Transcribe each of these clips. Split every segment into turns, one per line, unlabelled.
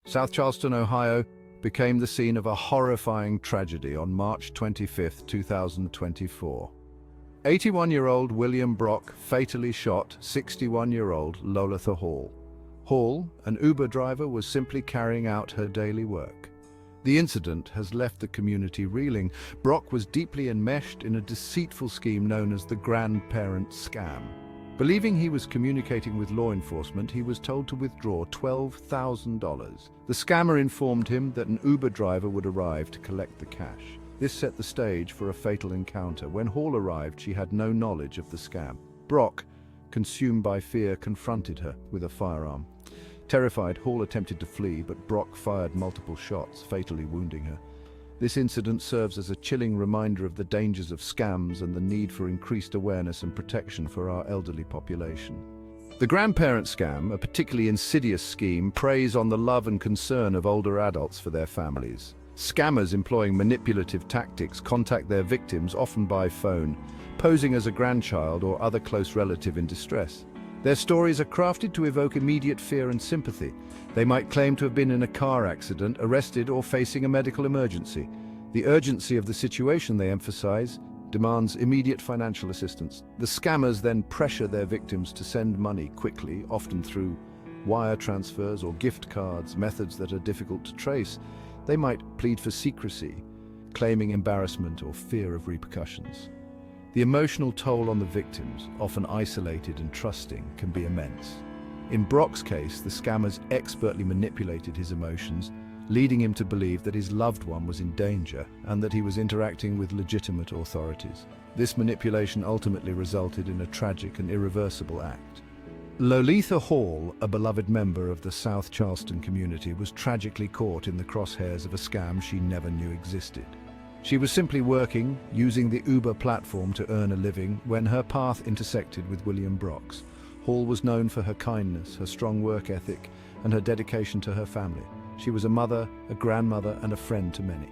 South Charleston, Ohio, became the scene of a horrifying tragedy on March 25, 2024. 81-year-old William Brock fatally shot 61-year-old Loletha Hall. Hall, an Uber driver, was simply carrying out her daily work. The incident has left the community reeling. Brock was deeply enmeshed in a deceitful scheme known as the grandparent scam. Believing he was communicating with law enforcement, he was told to withdraw $12,000. The scammer informed him that an Uber driver would arrive to collect the cash. This set the stage for a fatal encounter. When Hall arrived, she had no knowledge of the scam. Brock, consumed by fear, confronted her with a firearm. Terrified, Hall attempted to flee, but Brock fired multiple shots, fatally wounding her. This incident serves as a chilling reminder of the dangers of scams and the need for increased awareness and protection for our elderly population. The grandparent scam, a particularly insidious scheme, preys on the love and concern of older adults for their families. Scammers employing manipulative tactics contact their victims, often by phone, posing as a grandchild or other close relative in distress. Their stories are crafted to evoke immediate fear and sympathy. They might claim to have been in a car accident, arrested, or facing a medical emergency. The urgency of the situation, they emphasize, demands immediate financial assistance. The scammers then pressure their victims to send money quickly, often through wire transfers or gift cards, methods that are difficult to trace. They might plead for secrecy, claiming embarrassment or fear of repercussions. The emotional toll on the victims, often isolated and trusting, can be immense. In Brock's case, the scammers expertly manipulated his emotions, leading him to believe that his loved one was in danger and that he was interacting with legitimate authorities. This manipulation ultimately resulted in a tragic and irreversible act. Loletha Hall, a beloved member of the South Charleston community, was tragically caught in the crosshairs of a scam she never knew existed. She was simply working, using the Uber platform to earn a living, when her path intersected with William Brock's. Hall was known for her kindness, her strong work ethic, and her dedication to her family. She was a mother, a grandmother, and a friend to many.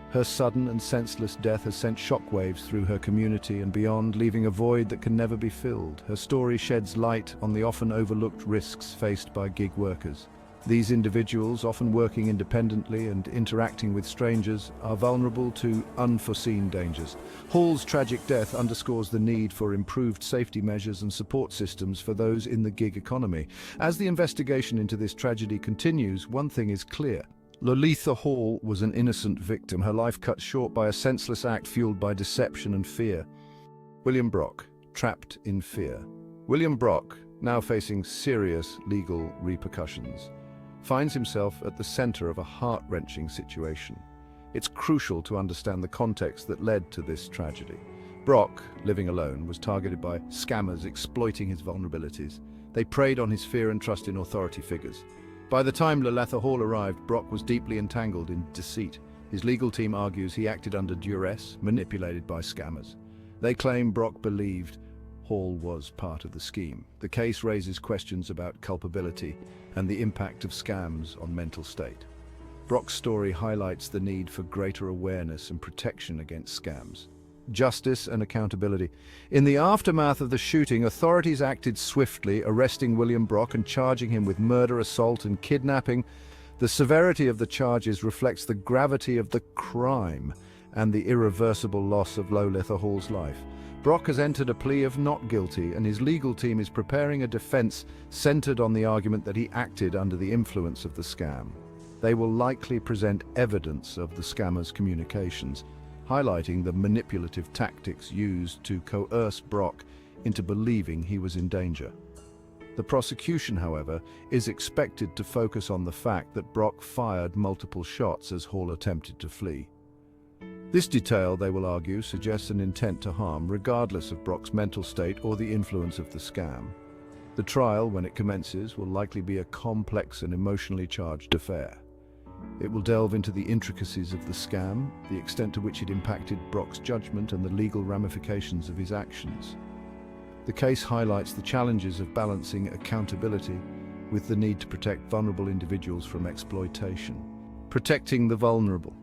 Her sudden and senseless death has sent shockwaves through her community and beyond, leaving a void that can never be filled. Her story sheds light on the often overlooked risks faced by gig workers. These individuals, often working independently and interacting with strangers, are vulnerable to unforeseen dangers. Hall's tragic death underscores the need for improved safety measures and support systems for those in the gig economy. As the investigation into this tragedy continues, one thing is clear. Loletha Hall was an innocent victim, her life cut short by a senseless act fueled by deception and fear. William Brock, trapped in fear. William Brock, now facing serious legal repercussions, finds himself at the center of a heart-wrenching situation. It's crucial to understand the context that led to this tragedy. Brock, living alone, was targeted by scammers exploiting his vulnerabilities. They preyed on his fear and trust in authority figures. By the time Loletha Hall arrived, Brock was deeply entangled in deceit. His legal team argues he acted under duress, manipulated by scammers. They claim Brock believed Hall was part of the scheme. The case raises questions about culpability and the impact of scams on mental state. Brock's story highlights the need for greater awareness and protection against scams. Justice and accountability. In the aftermath of the shooting, authorities acted swiftly, arresting William Brock and charging him with murder, assault, and kidnapping. The severity of the charges reflects the gravity of the crime and the irreversible loss of Loletha Hall's life. Brock has entered a plea of not guilty, and his legal team is preparing a defense centered on the argument that he acted under the influence of the scam. They will likely present evidence of the scammer's communications, highlighting the manipulative tactics used to coerce Brock into believing he was in danger. The prosecution, however, is expected to focus on the fact that Brock fired multiple shots as Hall attempted to flee. This detail, they will argue, suggests an intent to harm, regardless of Brock's mental state or the influence of the scam. The trial, when it commences, will likely be a complex and emotionally charged affair. It will delve into the intricacies of the scam, the extent to which it impacted Brock's judgment, and the legal ramifications of his actions. The case highlights the challenges of balancing accountability with the need to protect vulnerable individuals from exploitation. Protecting the vulnerable.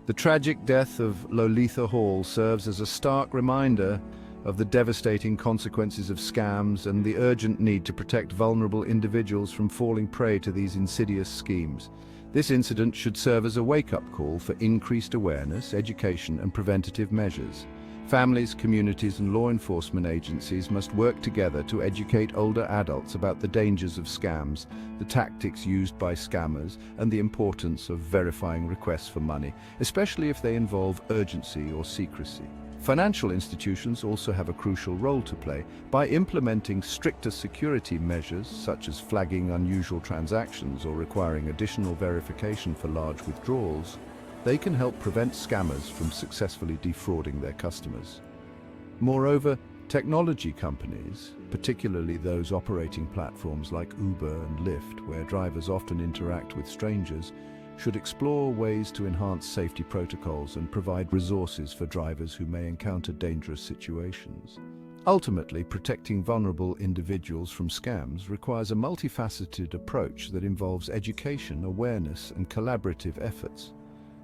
The tragic death of Loletha Hall serves as a stark reminder of the devastating consequences of scams and the urgent need to protect vulnerable individuals from falling prey to these insidious schemes. This incident should serve as a wake-up call for increased awareness, education, and preventative measures. Families, communities, and law enforcement agencies must work together to educate older adults about the dangers of scams, the tactics used by scammers, and the importance of verifying requests for money, especially if they involve urgency or secrecy. Financial institutions also have a crucial role to play. By implementing stricter security measures, such as flagging unusual transactions or requiring additional verification for large withdrawals, they can help prevent scammers from successfully defrauding their customers. Moreover, technology companies, particularly those operating platforms like Uber and Lyft, where drivers often interact with strangers, should explore ways to enhance safety protocols and provide resources for drivers who may encounter dangerous situations. Ultimately, protecting vulnerable individuals from scams requires a multifaceted approach that involves education, awareness, and collaborative efforts.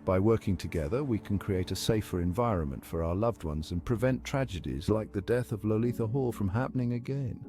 By working together, we can create a safer environment for our loved ones and prevent tragedies like the death of Loletha Hall from happening again.